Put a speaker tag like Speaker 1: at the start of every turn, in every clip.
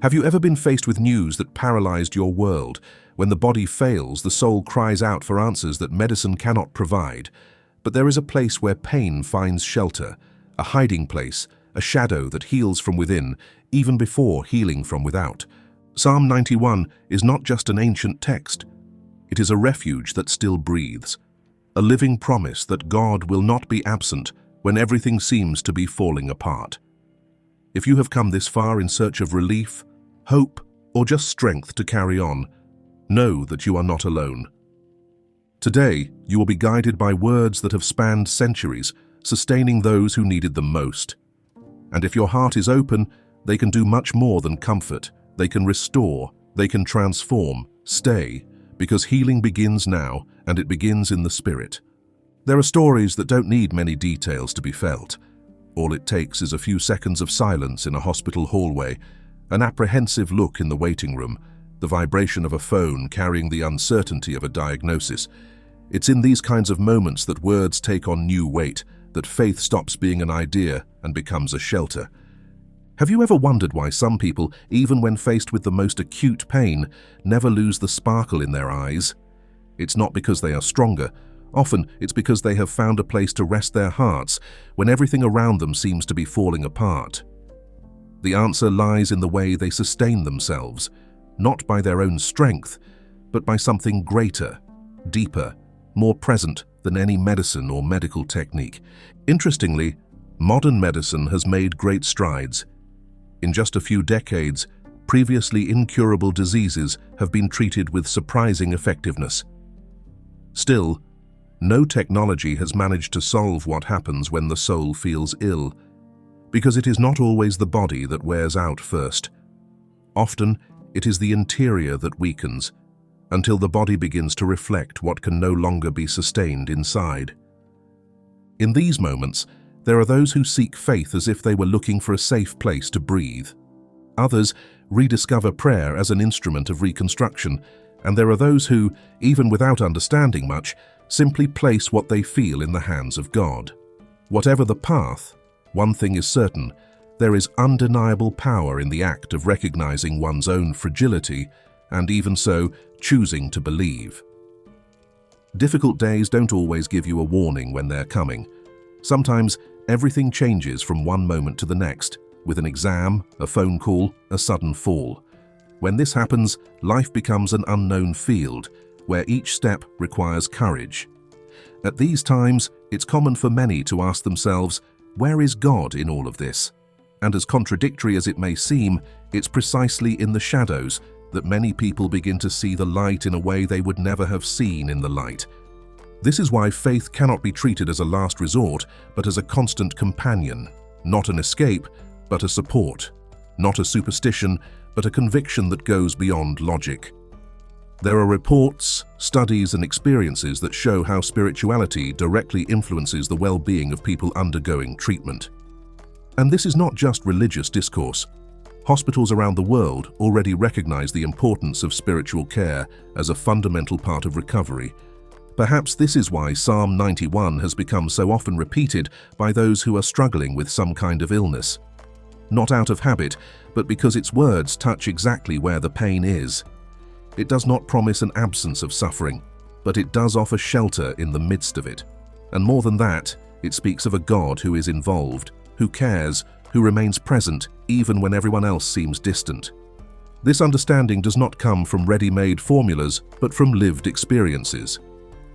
Speaker 1: Have you ever been faced with news that paralyzed your world? When the body fails, the soul cries out for answers that medicine cannot provide. But there is a place where pain finds shelter, a hiding place, a shadow that heals from within, even before healing from without. Psalm 91 is not just an ancient text. It is a refuge that still breathes, a living promise that God will not be absent when everything seems to be falling apart. If you have come this far in search of relief, hope, or just strength to carry on, know that you are not alone. Today, you will be guided by words that have spanned centuries, sustaining those who needed them most. And if your heart is open, they can do much more than comfort. They can restore, they can transform. Stay, because healing begins now, and it begins in the spirit. There are stories that don't need many details to be felt. All it takes is a few seconds of silence in a hospital hallway, an apprehensive look in the waiting room, the vibration of a phone carrying the uncertainty of a diagnosis. It's in these kinds of moments that words take on new weight, that faith stops being an idea and becomes a shelter. Have you ever wondered why some people, even when faced with the most acute pain, never lose the sparkle in their eyes? It's not because they are stronger. Often, it's because they have found a place to rest their hearts when everything around them seems to be falling apart. The answer lies in the way they sustain themselves, not by their own strength, but by something greater, deeper, more present than any medicine or medical technique. Interestingly, modern medicine has made great strides. In just a few decades, previously incurable diseases have been treated with surprising effectiveness. Still, no technology has managed to solve what happens when the soul feels ill, because it is not always the body that wears out first. Often, it is the interior that weakens, until the body begins to reflect what can no longer be sustained inside. In these moments, there are those who seek faith as if they were looking for a safe place to breathe. Others rediscover prayer as an instrument of reconstruction, and there are those who, even without understanding much, simply place what they feel in the hands of God. Whatever the path, one thing is certain: there is undeniable power in the act of recognizing one's own fragility and, even so, choosing to believe. Difficult days don't always give you a warning when they're coming. Sometimes everything changes from one moment to the next, with an exam, a phone call, a sudden fall. When this happens, life becomes an unknown field, where each step requires courage. At these times, it's common for many to ask themselves, where is God in all of this? And as contradictory as it may seem, it's precisely in the shadows that many people begin to see the light in a way they would never have seen in the light. This is why faith cannot be treated as a last resort, but as a constant companion, not an escape, but a support, not a superstition, but a conviction that goes beyond logic. There are reports, studies, and experiences that show how spirituality directly influences the well-being of people undergoing treatment. And this is not just religious discourse. Hospitals around the world already recognize the importance of spiritual care as a fundamental part of recovery. Perhaps this is why Psalm 91 has become so often repeated by those who are struggling with some kind of illness. Not out of habit, but because its words touch exactly where the pain is. It does not promise an absence of suffering, but it does offer shelter in the midst of it. And more than that, it speaks of a God who is involved, who cares, who remains present even when everyone else seems distant. This understanding does not come from ready-made formulas, but from lived experiences.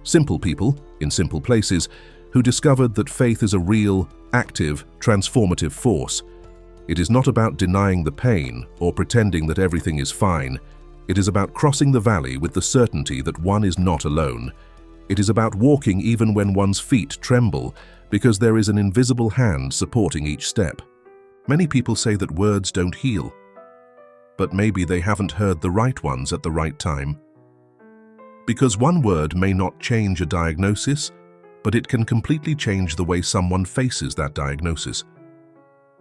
Speaker 1: Simple people, in simple places, who discovered that faith is a real, active, transformative force. It is not about denying the pain or pretending that everything is fine. It is about crossing the valley with the certainty that one is not alone. It is about walking even when one's feet tremble, because there is an invisible hand supporting each step. Many people say that words don't heal, but maybe they haven't heard the right ones at the right time. Because one word may not change a diagnosis, but it can completely change the way someone faces that diagnosis.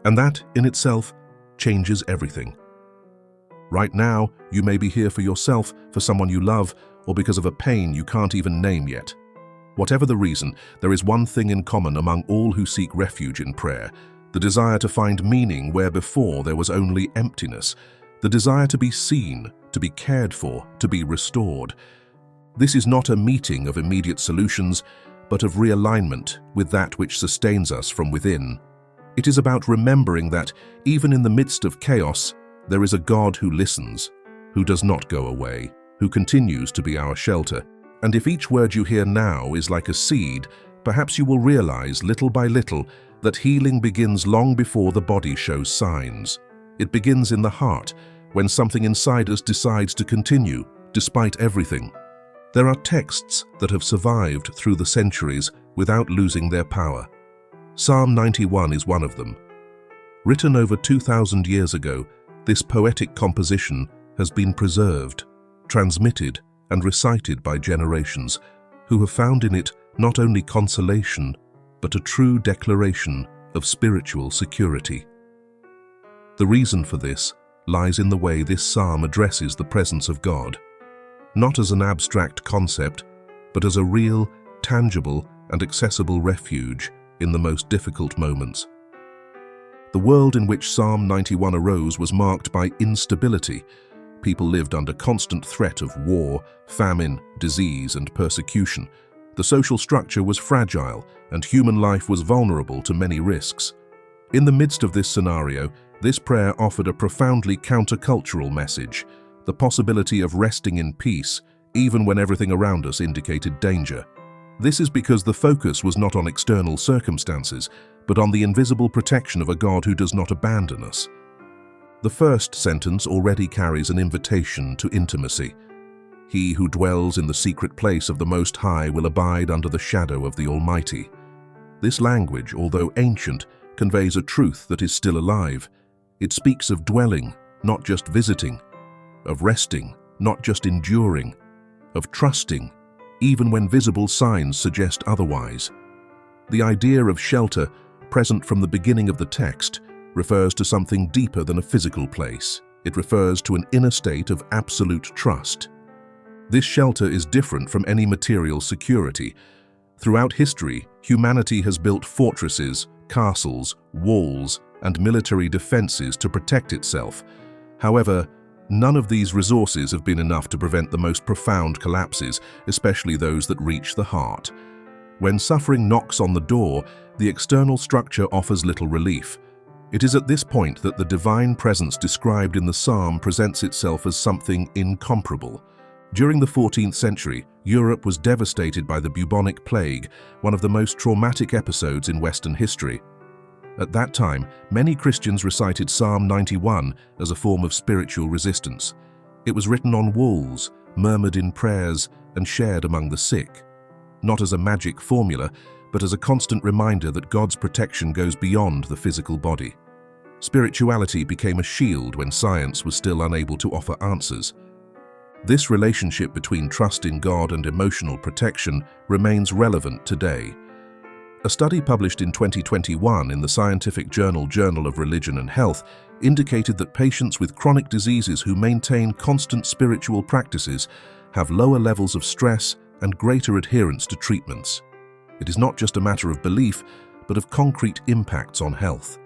Speaker 1: And that, in itself, changes everything. Right now, you may be here for yourself, for someone you love, or because of a pain you can't even name yet. Whatever the reason, there is one thing in common among all who seek refuge in prayer: the desire to find meaning where before there was only emptiness, the desire to be seen, to be cared for, to be restored. This is not a meeting of immediate solutions, but of realignment with that which sustains us from within. It is about remembering that, even in the midst of chaos, there is a God who listens, who does not go away, who continues to be our shelter. And if each word you hear now is like a seed, perhaps you will realize little by little that healing begins long before the body shows signs. It begins in the heart, when something inside us decides to continue, despite everything. There are texts that have survived through the centuries without losing their power. Psalm 91 is one of them. Written over 2,000 years ago, this poetic composition has been preserved, transmitted, and recited by generations who have found in it not only consolation, but a true declaration of spiritual security. The reason for this lies in the way this psalm addresses the presence of God, not as an abstract concept, but as a real, tangible, and accessible refuge in the most difficult moments. The world in which Psalm 91 arose was marked by instability. People lived under constant threat of war, famine, disease, and persecution. The social structure was fragile, and human life was vulnerable to many risks. In the midst of this scenario, this prayer offered a profoundly countercultural message, the possibility of resting in peace, even when everything around us indicated danger. This is because the focus was not on external circumstances, but on the invisible protection of a God who does not abandon us. The first sentence already carries an invitation to intimacy. He who dwells in the secret place of the Most High will abide under the shadow of the Almighty. This language, although ancient, conveys a truth that is still alive. It speaks of dwelling, not just visiting, of resting, not just enduring, of trusting, even when visible signs suggest otherwise. The idea of shelter, present from the beginning of the text, refers to something deeper than a physical place. It refers to an inner state of absolute trust. This shelter is different from any material security. Throughout history, humanity has built fortresses, castles, walls, and military defenses to protect itself. However, none of these resources have been enough to prevent the most profound collapses, especially those that reach the heart. When suffering knocks on the door, the external structure offers little relief. It is at this point that the divine presence described in the psalm presents itself as something incomparable. During the 14th century, Europe was devastated by the bubonic plague, one of the most traumatic episodes in Western history. At that time, many Christians recited Psalm 91 as a form of spiritual resistance. It was written on walls, murmured in prayers, and shared among the sick. Not as a magic formula, but as a constant reminder that God's protection goes beyond the physical body. Spirituality became a shield when science was still unable to offer answers. This relationship between trust in God and emotional protection remains relevant today. A study published in 2021 in the scientific journal Journal of Religion and Health indicated that patients with chronic diseases who maintain constant spiritual practices have lower levels of stress and greater adherence to treatments. It is not just a matter of belief, but of concrete impacts on health.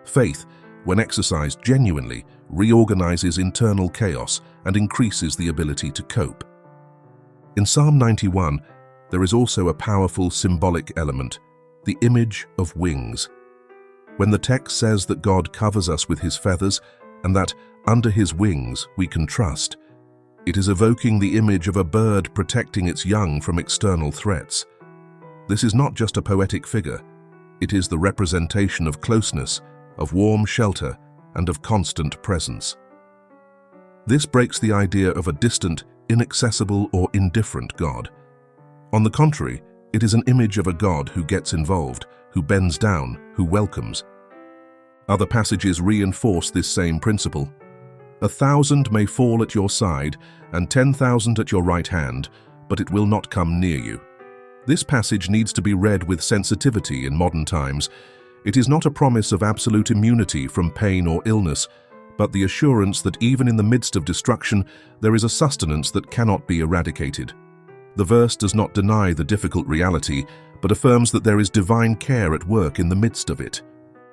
Speaker 1: Faith, when exercised genuinely, reorganizes internal chaos and increases the ability to cope. In Psalm 91, there is also a powerful symbolic element, the image of wings. When the text says that God covers us with his feathers and that under his wings we can trust, it is evoking the image of a bird protecting its young from external threats. This is not just a poetic figure, it is the representation of closeness, of warm shelter, and of constant presence. This breaks the idea of a distant, inaccessible, or indifferent God. On the contrary, it is an image of a God who gets involved, who bends down, who welcomes. Other passages reinforce this same principle. 1,000 may fall at your side and 10,000 at your right hand, but it will not come near you. This passage needs to be read with sensitivity in modern times. It is not a promise of absolute immunity from pain or illness, but the assurance that even in the midst of destruction, there is a sustenance that cannot be eradicated. The verse does not deny the difficult reality, but affirms that there is divine care at work in the midst of it.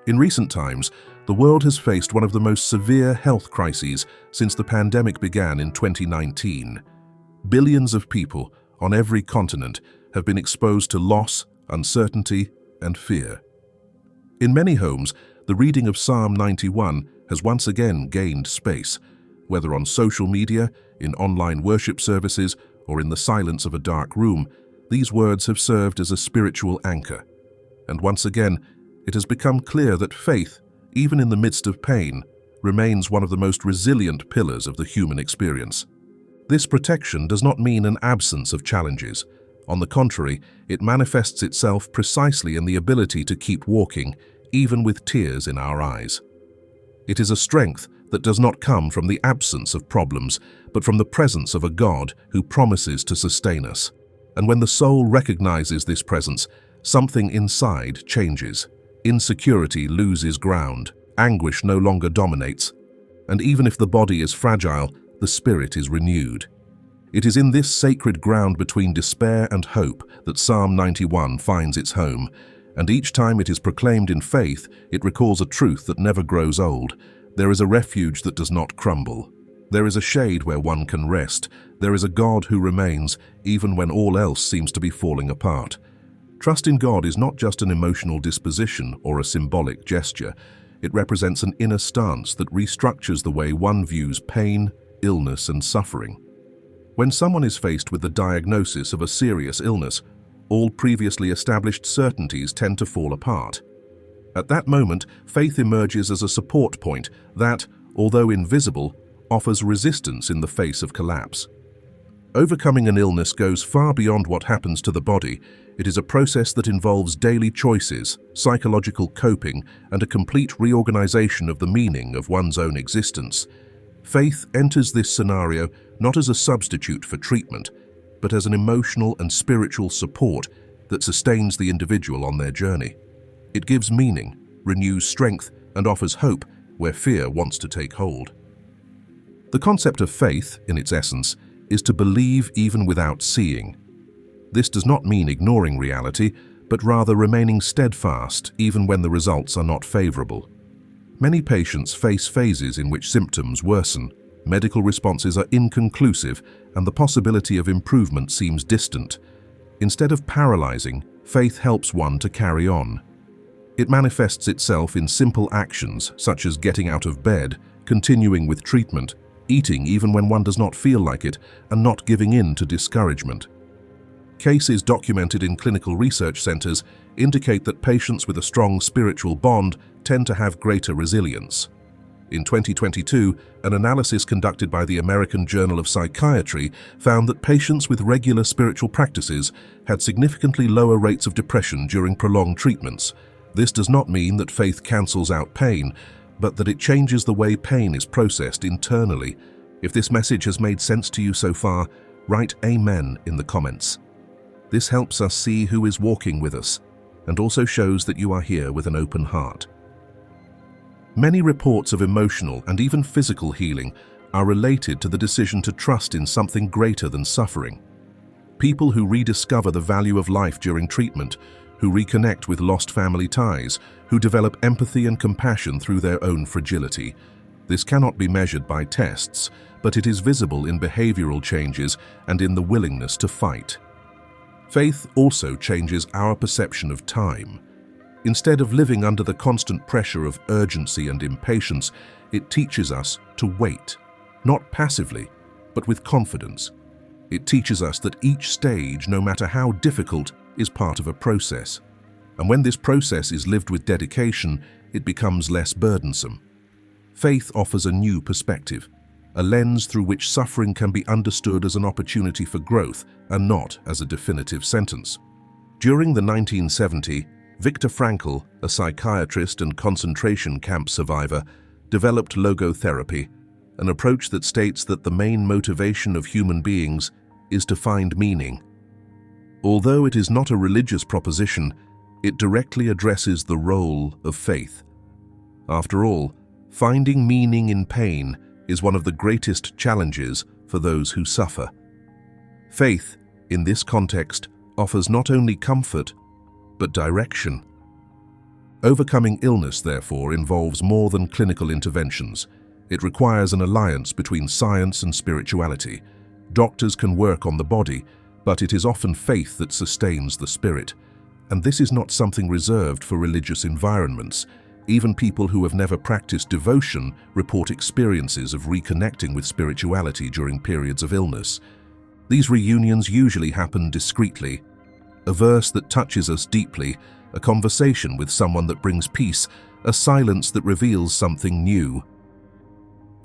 Speaker 1: In recent times, The world has faced one of the most severe health crises since the pandemic began in 2019. Billions of people on every continent have been exposed to loss, uncertainty, and fear. In many homes, the reading of Psalm 91 has once again gained space, whether on social media, in online worship services, or in the silence of a dark room. These words have served as a spiritual anchor. And once again, it has become clear that faith, even in the midst of pain, remains one of the most resilient pillars of the human experience. This protection does not mean an absence of challenges. On the contrary, it manifests itself precisely in the ability to keep walking, even with tears in our eyes. It is a strength that does not come from the absence of problems, but from the presence of a God who promises to sustain us. And when the soul recognizes this presence, something inside changes. Insecurity loses ground, anguish no longer dominates, and even if the body is fragile, the spirit is renewed. It is in this sacred ground between despair and hope that Psalm 91 finds its home, and each time it is proclaimed in faith, it recalls a truth that never grows old. There is a refuge that does not crumble. There is a shade where one can rest. There is a God who remains, even when all else seems to be falling apart. Trust in God is not just an emotional disposition or a symbolic gesture. It represents an inner stance that restructures the way one views pain, illness, and suffering. When someone is faced with the diagnosis of a serious illness, all previously established certainties tend to fall apart. At that moment, faith emerges as a support point that, although invisible, offers resistance in the face of collapse. Overcoming an illness goes far beyond what happens to the body. It is a process that involves daily choices, psychological coping, and a complete reorganization of the meaning of one's own existence. Faith enters this scenario not as a substitute for treatment, but as an emotional and spiritual support that sustains the individual on their journey. It gives meaning, renews strength, and offers hope where fear wants to take hold. The concept of faith, in its essence, is to believe even without seeing. This does not mean ignoring reality, but rather remaining steadfast even when the results are not favorable. Many patients face phases in which symptoms worsen, medical responses are inconclusive, and the possibility of improvement seems distant. Instead of paralyzing, faith helps one to carry on. It manifests itself in simple actions such as getting out of bed, continuing with treatment, eating even when one does not feel like it, and not giving in to discouragement. Cases documented in clinical research centers indicate that patients with a strong spiritual bond tend to have greater resilience. In 2022, an analysis conducted by the American Journal of Psychiatry found that patients with regular spiritual practices had significantly lower rates of depression during prolonged treatments. This does not mean that faith cancels out pain, but that it changes the way pain is processed internally. If this message has made sense to you so far, write Amen in the comments. This helps us see who is walking with us, and also shows that you are here with an open heart. Many reports of emotional and even physical healing are related to the decision to trust in something greater than suffering. People who rediscover the value of life during treatment, who reconnect with lost family ties, who develop empathy and compassion through their own fragility. This cannot be measured by tests, but it is visible in behavioral changes and in the willingness to fight. Faith also changes our perception of time. Instead of living under the constant pressure of urgency and impatience, it teaches us to wait, not passively, but with confidence. It teaches us that each stage, no matter how difficult, is part of a process. And when this process is lived with dedication, it becomes less burdensome. Faith offers a new perspective, a lens through which suffering can be understood as an opportunity for growth and not as a definitive sentence. During the 1970s, Viktor Frankl, a psychiatrist and concentration camp survivor, developed logotherapy, an approach that states that the main motivation of human beings is to find meaning. Although it is not a religious proposition, it directly addresses the role of faith. After all, finding meaning in pain is one of the greatest challenges for those who suffer. Faith, in this context, offers not only comfort, but direction. Overcoming illness, therefore, involves more than clinical interventions. It requires an alliance between science and spirituality. Doctors can work on the body, but it is often faith that sustains the spirit. And this is not something reserved for religious environments. Even people who have never practiced devotion report experiences of reconnecting with spirituality during periods of illness. These reunions usually happen discreetly. A verse that touches us deeply, a conversation with someone that brings peace, a silence that reveals something new.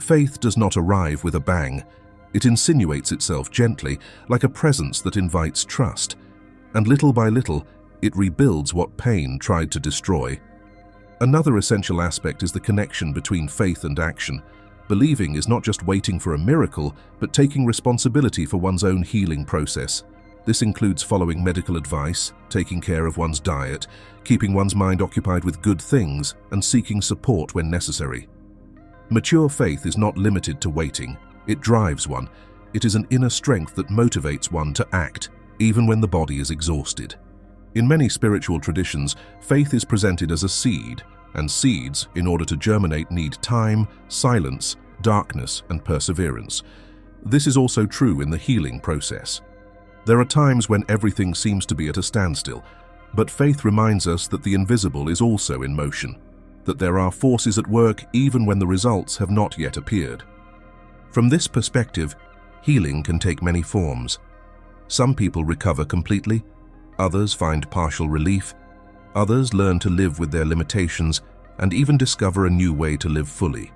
Speaker 1: Faith does not arrive with a bang. It insinuates itself gently, like a presence that invites trust. And little by little, it rebuilds what pain tried to destroy. Another essential aspect is the connection between faith and action. Believing is not just waiting for a miracle, but taking responsibility for one's own healing process. This includes following medical advice, taking care of one's diet, keeping one's mind occupied with good things, and seeking support when necessary. Mature faith is not limited to waiting. It drives one. It is an inner strength that motivates one to act, even when the body is exhausted. In many spiritual traditions, faith is presented as a seed, and seeds, in order to germinate, need time, silence, darkness, and perseverance. This is also true in the healing process. There are times when everything seems to be at a standstill, but faith reminds us that the invisible is also in motion, that there are forces at work even when the results have not yet appeared. From this perspective, healing can take many forms. Some people recover completely, others find partial relief, others learn to live with their limitations and even discover a new way to live fully.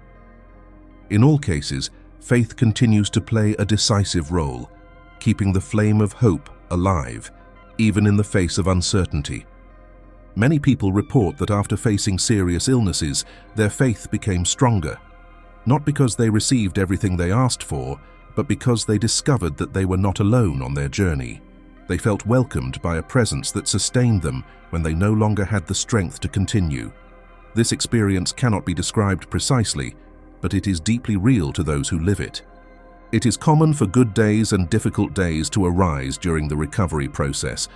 Speaker 1: In all cases, faith continues to play a decisive role, keeping the flame of hope alive, even in the face of uncertainty. Many people report that after facing serious illnesses, their faith became stronger, not because they received everything they asked for, but because they discovered that they were not alone on their journey. They felt welcomed by a presence that sustained them when they no longer had the strength to continue. This experience cannot be described precisely, but it is deeply real to those who live it. It is common for good days and difficult days to arise during the recovery process,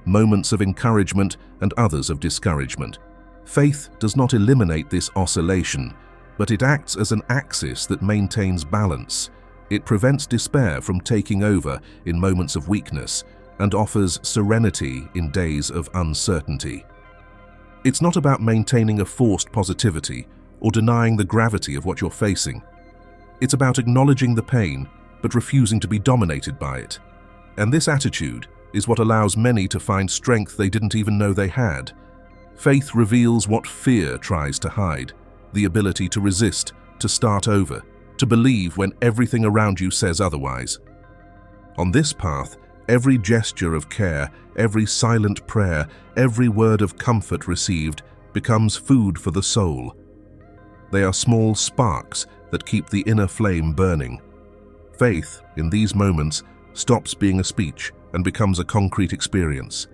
Speaker 1: moments of encouragement and others of discouragement. Faith does not eliminate this oscillation, but it acts as an axis that maintains balance. It prevents despair from taking over in moments of weakness and offers serenity in days of uncertainty. It's not about maintaining a forced positivity or denying the gravity of what you're facing. It's about acknowledging the pain, but refusing to be dominated by it. And this attitude is what allows many to find strength they didn't even know they had. Faith reveals what fear tries to hide, the ability to resist, to start over, to believe when everything around you says otherwise. On this path, every gesture of care, every silent prayer, every word of comfort received becomes food for the soul. They are small sparks that keep the inner flame burning. Faith, in these moments, stops being a speech and becomes a concrete experience.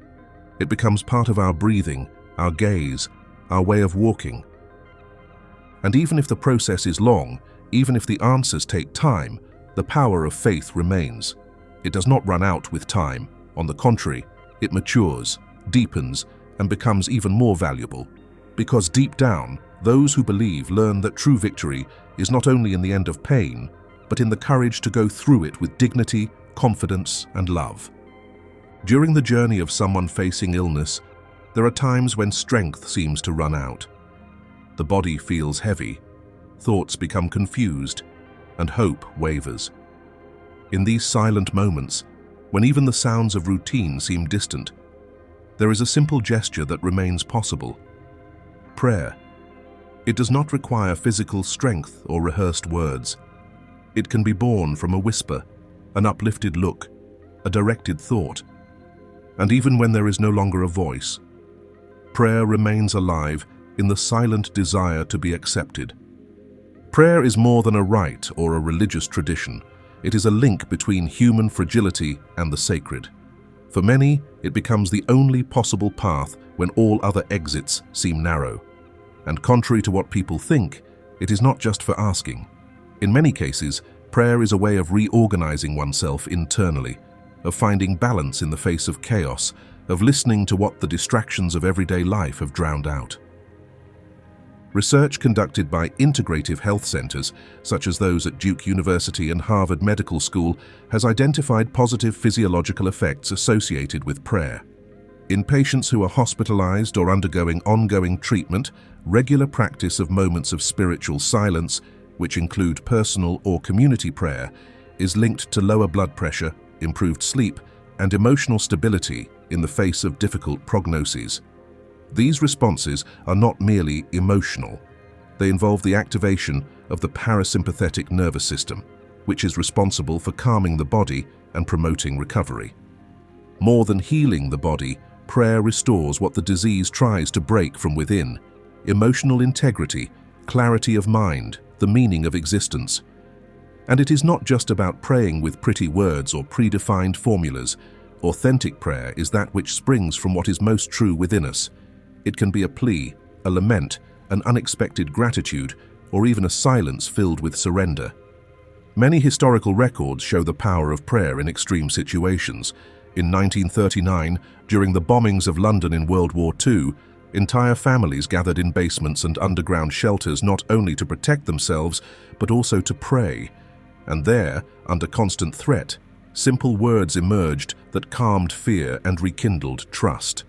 Speaker 1: It becomes part of our breathing, our gaze, our way of walking. And even if the process is long, even if the answers take time, the power of faith remains. It does not run out with time. On the contrary, it matures, deepens, and becomes even more valuable. Because deep down, those who believe learn that true victory is not only in the end of pain, but in the courage to go through it with dignity, confidence, and love. During the journey of someone facing illness, there are times when strength seems to run out. The body feels heavy, thoughts become confused, and hope wavers. In these silent moments, when even the sounds of routine seem distant, there is a simple gesture that remains possible: prayer. It does not require physical strength or rehearsed words. It can be born from a whisper, an uplifted look, a directed thought. And even when there is no longer a voice, prayer remains alive in the silent desire to be accepted. Prayer is more than a rite or a religious tradition. It is a link between human fragility and the sacred. For many, it becomes the only possible path when all other exits seem narrow. And contrary to what people think, it is not just for asking. In many cases, prayer is a way of reorganizing oneself internally, of finding balance in the face of chaos, of listening to what the distractions of everyday life have drowned out. Research conducted by integrative health centers, such as those at Duke University and Harvard Medical School, has identified positive physiological effects associated with prayer. In patients who are hospitalized or undergoing ongoing treatment, regular practice of moments of spiritual silence, which include personal or community prayer, is linked to lower blood pressure, improved sleep, and emotional stability in the face of difficult prognoses. These responses are not merely emotional. They involve the activation of the parasympathetic nervous system, which is responsible for calming the body and promoting recovery. More than healing the body, prayer restores what the disease tries to break from within: emotional integrity, clarity of mind, the meaning of existence. And it is not just about praying with pretty words or predefined formulas. Authentic prayer is that which springs from what is most true within us. It can be a plea, a lament, an unexpected gratitude, or even a silence filled with surrender. Many historical records show the power of prayer in extreme situations. In 1939, during the bombings of London in World War II, entire families gathered in basements and underground shelters not only to protect themselves, but also to pray. And there, under constant threat, simple words emerged that calmed fear and rekindled trust.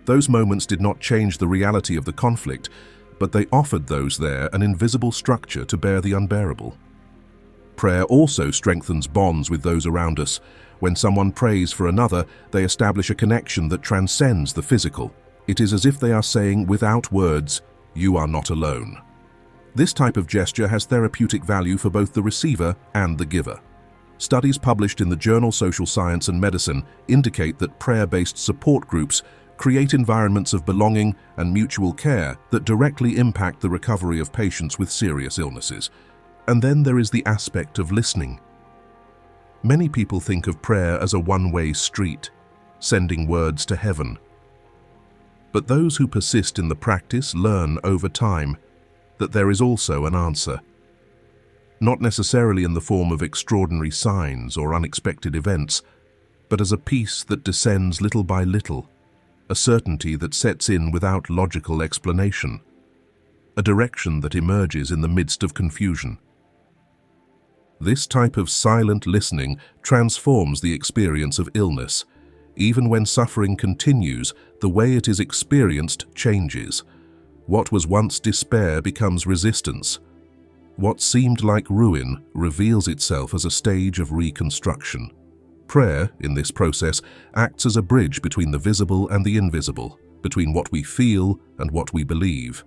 Speaker 1: Those moments did not change the reality of the conflict, but they offered those there an invisible structure to bear the unbearable. Prayer also strengthens bonds with those around us. When someone prays for another, they establish a connection that transcends the physical. It is as if they are saying, without words, "You are not alone." This type of gesture has therapeutic value for both the receiver and the giver. Studies published in the journal Social Science and Medicine indicate that prayer-based support groups create environments of belonging and mutual care that directly impact the recovery of patients with serious illnesses. And then there is the aspect of listening. Many people think of prayer as a one-way street, sending words to heaven. But those who persist in the practice learn over time that there is also an answer. Not necessarily in the form of extraordinary signs or unexpected events, but as a peace that descends little by little, a certainty that sets in without logical explanation, a direction that emerges in the midst of confusion. This type of silent listening transforms the experience of illness. Even when suffering continues, the way it is experienced changes. What was once despair becomes resistance. What seemed like ruin reveals itself as a stage of reconstruction. Prayer, in this process, acts as a bridge between the visible and the invisible, between what we feel and what we believe.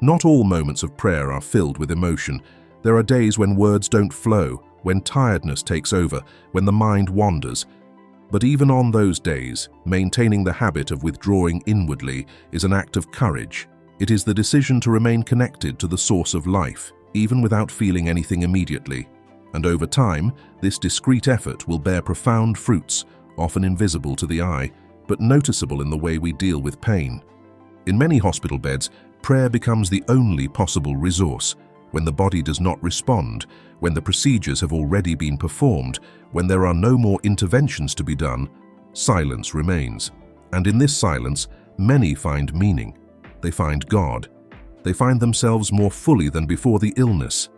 Speaker 1: Not all moments of prayer are filled with emotion. There are days when words don't flow, when tiredness takes over, when the mind wanders. But even on those days, maintaining the habit of withdrawing inwardly is an act of courage. It is the decision to remain connected to the source of life, even without feeling anything immediately. And over time, this discreet effort will bear profound fruits, often invisible to the eye, but noticeable in the way we deal with pain. In many hospital beds, prayer becomes the only possible resource. When the body does not respond, when the procedures have already been performed, when there are no more interventions to be done, silence remains. And in this silence, many find meaning. They find God. They find themselves more fully than before the illness.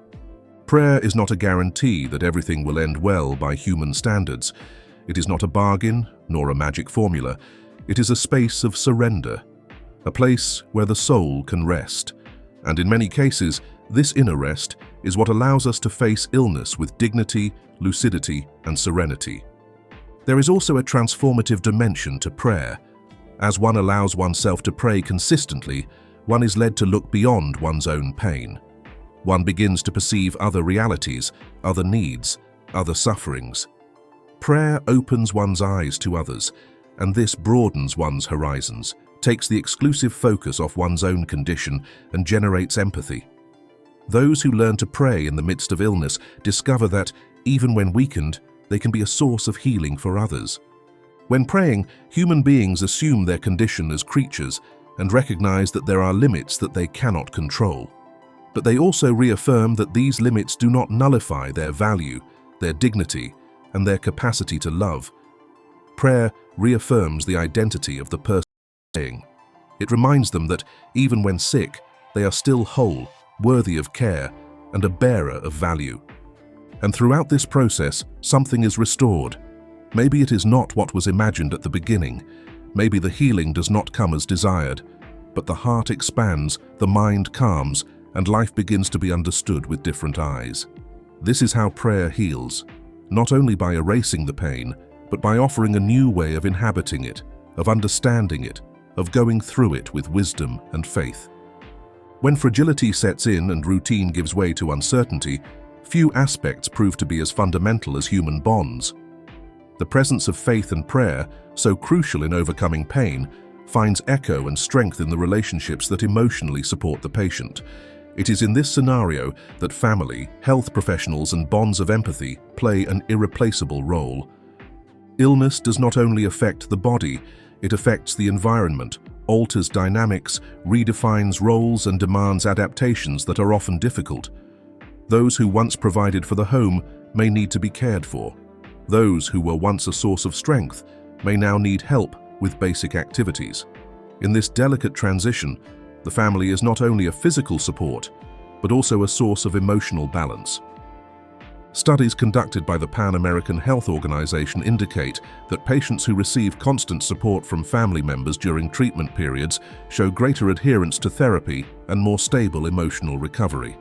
Speaker 1: Prayer is not a guarantee that everything will end well by human standards. It is not a bargain, nor a magic formula. It is a space of surrender, a place where the soul can rest. And in many cases, this inner rest is what allows us to face illness with dignity, lucidity, and serenity. There is also a transformative dimension to prayer. As one allows oneself to pray consistently, one is led to look beyond one's own pain. One begins to perceive other realities, other needs, other sufferings. Prayer opens one's eyes to others, and this broadens one's horizons, takes the exclusive focus off one's own condition, and generates empathy. Those who learn to pray in the midst of illness discover that, even when weakened, they can be a source of healing for others. When praying, human beings assume their condition as creatures and recognize that there are limits that they cannot control. But they also reaffirm that these limits do not nullify their value, their dignity, and their capacity to love. Prayer reaffirms the identity of the person praying. It reminds them that, even when sick, they are still whole, worthy of care, and a bearer of value. And throughout this process, something is restored. Maybe it is not what was imagined at the beginning. Maybe the healing does not come as desired. But the heart expands, the mind calms, and life begins to be understood with different eyes. This is how prayer heals, not only by erasing the pain, but by offering a new way of inhabiting it, of understanding it, of going through it with wisdom and faith. When fragility sets in and routine gives way to uncertainty, few aspects prove to be as fundamental as human bonds. The presence of faith and prayer, so crucial in overcoming pain, finds echo and strength in the relationships that emotionally support the patient. It is in this scenario that family, health professionals, and bonds of empathy play an irreplaceable role. Illness does not only affect the body, it affects the environment, alters dynamics, redefines roles, and demands adaptations that are often difficult. Those who once provided for the home may need to be cared for. Those who were once a source of strength may now need help with basic activities. In this delicate transition, the family is not only a physical support, but also a source of emotional balance. Studies conducted by the Pan American Health Organization indicate that patients who receive constant support from family members during treatment periods show greater adherence to therapy and more stable emotional recovery.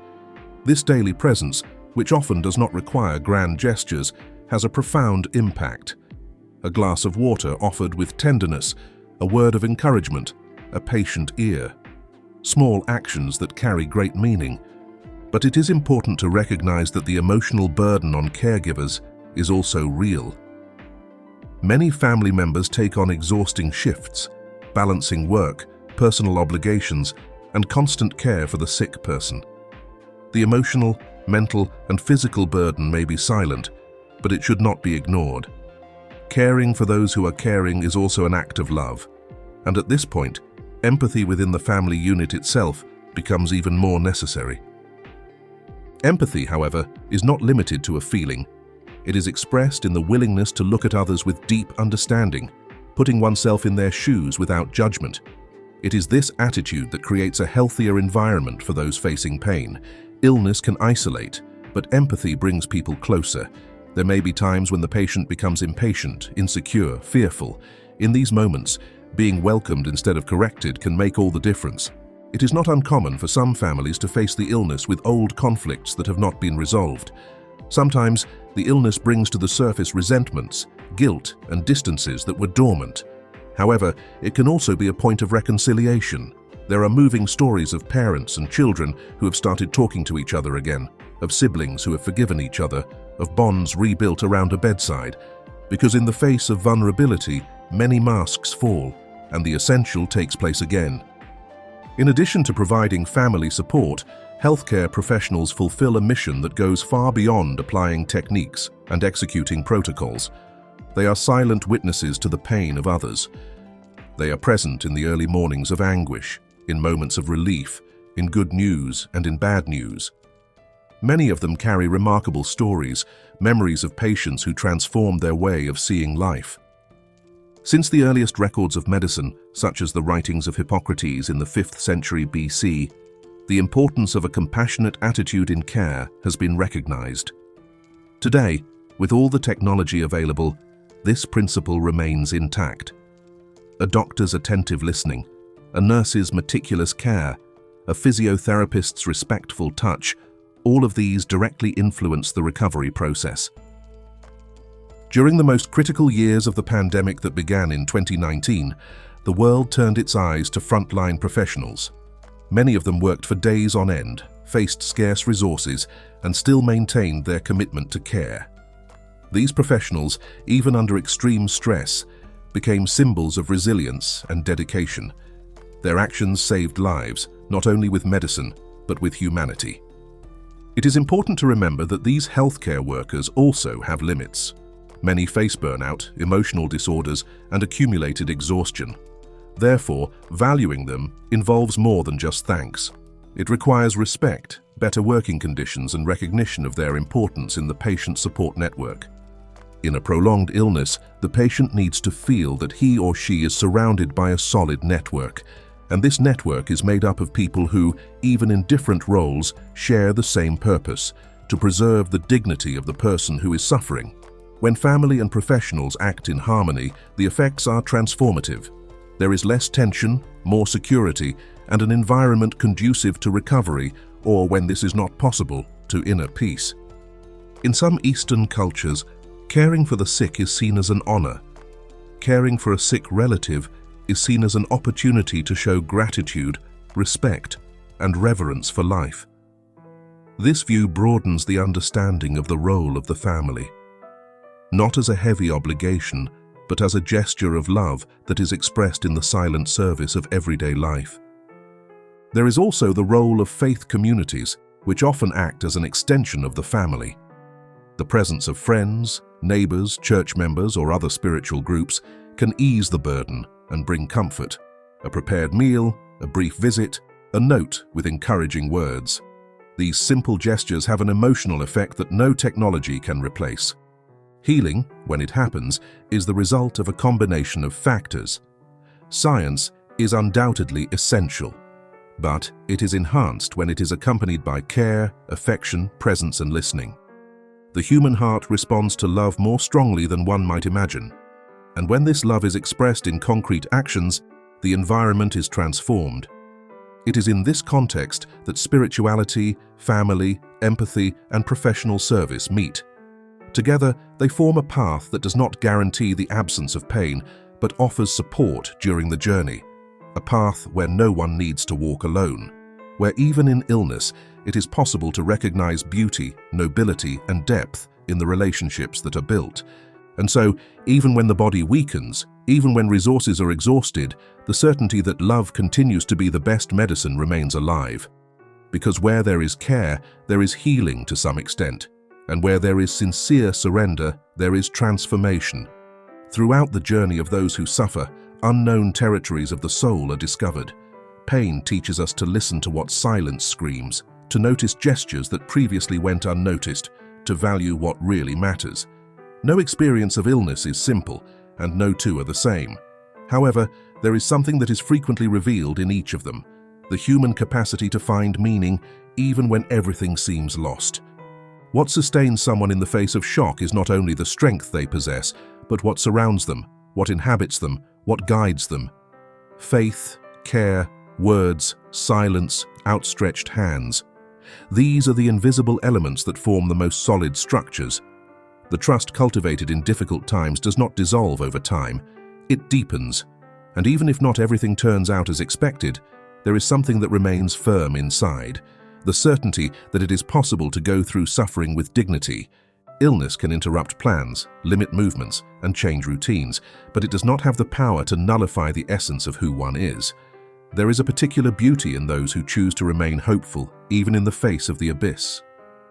Speaker 1: This daily presence, which often does not require grand gestures, has a profound impact. A glass of water offered with tenderness, a word of encouragement, a patient ear. Small actions that carry great meaning. But it is important to recognize that the emotional burden on caregivers is also real. Many family members take on exhausting shifts, balancing work, personal obligations, and constant care for the sick person. The emotional, mental, and physical burden may be silent, but it should not be ignored. Caring for those who are caring is also an act of love, and at this point, empathy within the family unit itself becomes even more necessary. Empathy, however, is not limited to a feeling. It is expressed in the willingness to look at others with deep understanding, putting oneself in their shoes without judgment. It is this attitude that creates a healthier environment for those facing pain. Illness can isolate, but empathy brings people closer. There may be times when the patient becomes impatient, insecure, fearful. In these moments, being welcomed instead of corrected can make all the difference. It is not uncommon for some families to face the illness with old conflicts that have not been resolved. Sometimes, the illness brings to the surface resentments, guilt, and distances that were dormant. However, it can also be a point of reconciliation. There are moving stories of parents and children who have started talking to each other again, of siblings who have forgiven each other, of bonds rebuilt around a bedside. Because in the face of vulnerability, many masks fall, and the essential takes place again. In addition to providing family support, healthcare professionals fulfill a mission that goes far beyond applying techniques and executing protocols. They are silent witnesses to the pain of others. They are present in the early mornings of anguish, in moments of relief, in good news and in bad news. Many of them carry remarkable stories, memories of patients who transformed their way of seeing life. Since the earliest records of medicine, such as the writings of Hippocrates in the 5th century BC, the importance of a compassionate attitude in care has been recognized. Today, with all the technology available, this principle remains intact. A doctor's attentive listening, a nurse's meticulous care, a physiotherapist's respectful touch, all of these directly influence the recovery process. During the most critical years of the pandemic that began in 2019, the world turned its eyes to frontline professionals. Many of them worked for days on end, faced scarce resources, and still maintained their commitment to care. These professionals, even under extreme stress, became symbols of resilience and dedication. Their actions saved lives, not only with medicine, but with humanity. It is important to remember that these healthcare workers also have limits. Many face burnout, emotional disorders, and accumulated exhaustion. Therefore, valuing them involves more than just thanks. It requires respect, better working conditions, and recognition of their importance in the patient support network. In a prolonged illness, the patient needs to feel that he or she is surrounded by a solid network. And this network is made up of people who, even in different roles, share the same purpose: to preserve the dignity of the person who is suffering. When family and professionals act in harmony, the effects are transformative. There is less tension, more security, and an environment conducive to recovery, or when this is not possible, to inner peace. In some Eastern cultures, caring for the sick is seen as an honor. Caring for a sick relative is seen as an opportunity to show gratitude, respect, and reverence for life. This view broadens the understanding of the role of the family, not as a heavy obligation, but as a gesture of love that is expressed in the silent service of everyday life. There is also the role of faith communities, which often act as an extension of the family. The presence of friends, neighbors, church members, or other spiritual groups can ease the burden and bring comfort. A prepared meal, a brief visit, a note with encouraging words. These simple gestures have an emotional effect that no technology can replace. Healing, when it happens, is the result of a combination of factors. Science is undoubtedly essential, but it is enhanced when it is accompanied by care, affection, presence, and listening. The human heart responds to love more strongly than one might imagine, and when this love is expressed in concrete actions, the environment is transformed. It is in this context that spirituality, family, empathy, and professional service meet. Together, they form a path that does not guarantee the absence of pain, but offers support during the journey. A path where no one needs to walk alone, where even in illness, it is possible to recognize beauty, nobility, and depth in the relationships that are built. And so, even when the body weakens, even when resources are exhausted, the certainty that love continues to be the best medicine remains alive. Because where there is care, there is healing to some extent. And where there is sincere surrender, there is transformation. Throughout the journey of those who suffer, unknown territories of the soul are discovered. Pain teaches us to listen to what silence screams, to notice gestures that previously went unnoticed, to value what really matters. No experience of illness is simple, and no two are the same. However, there is something that is frequently revealed in each of them: the human capacity to find meaning even when everything seems lost. What sustains someone in the face of shock is not only the strength they possess, but what surrounds them, what inhabits them, what guides them. Faith, care, words, silence, outstretched hands. These are the invisible elements that form the most solid structures. The trust cultivated in difficult times does not dissolve over time. It deepens. And even if not everything turns out as expected, there is something that remains firm inside. The certainty that it is possible to go through suffering with dignity. Illness can interrupt plans, limit movements, and change routines, but it does not have the power to nullify the essence of who one is. There is a particular beauty in those who choose to remain hopeful, even in the face of the abyss.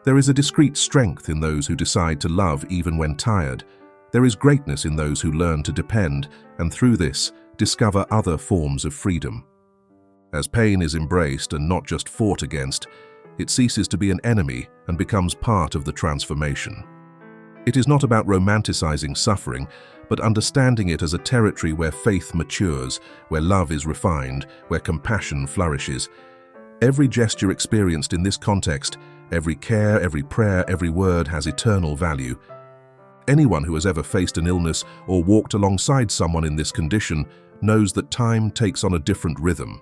Speaker 1: There is a discreet strength in those who decide to love even when tired. There is greatness in those who learn to depend, and through this, discover other forms of freedom. As pain is embraced and not just fought against, it ceases to be an enemy and becomes part of the transformation. It is not about romanticizing suffering, but understanding it as a territory where faith matures, where love is refined, where compassion flourishes. Every gesture experienced in this context, every care, every prayer, every word has eternal value. Anyone who has ever faced an illness or walked alongside someone in this condition knows that time takes on a different rhythm.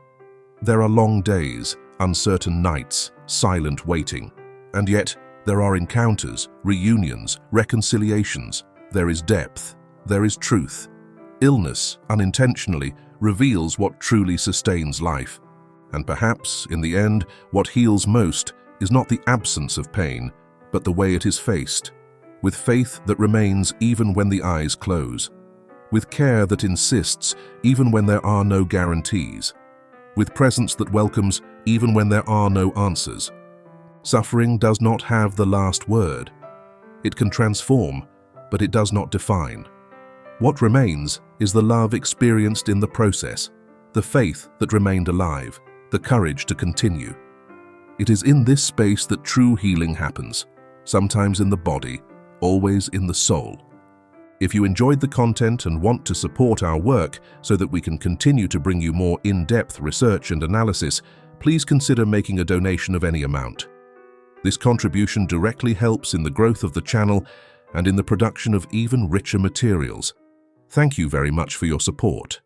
Speaker 1: There are long days, uncertain nights, silent waiting, and yet there are encounters, reunions, reconciliations. There is depth, there is truth. Illness, unintentionally, reveals what truly sustains life. And perhaps, in the end, what heals most is not the absence of pain, but the way it is faced, with faith that remains even when the eyes close, with care that insists even when there are no guarantees, with presence that welcomes even when there are no answers. Suffering does not have the last word. It can transform, but it does not define. What remains is the love experienced in the process, the faith that remained alive, the courage to continue. It is in this space that true healing happens, sometimes in the body, always in the soul. If you enjoyed the content and want to support our work so that we can continue to bring you more in-depth research and analysis, please consider making a donation of any amount. This contribution directly helps in the growth of the channel and in the production of even richer materials. Thank you very much for your support.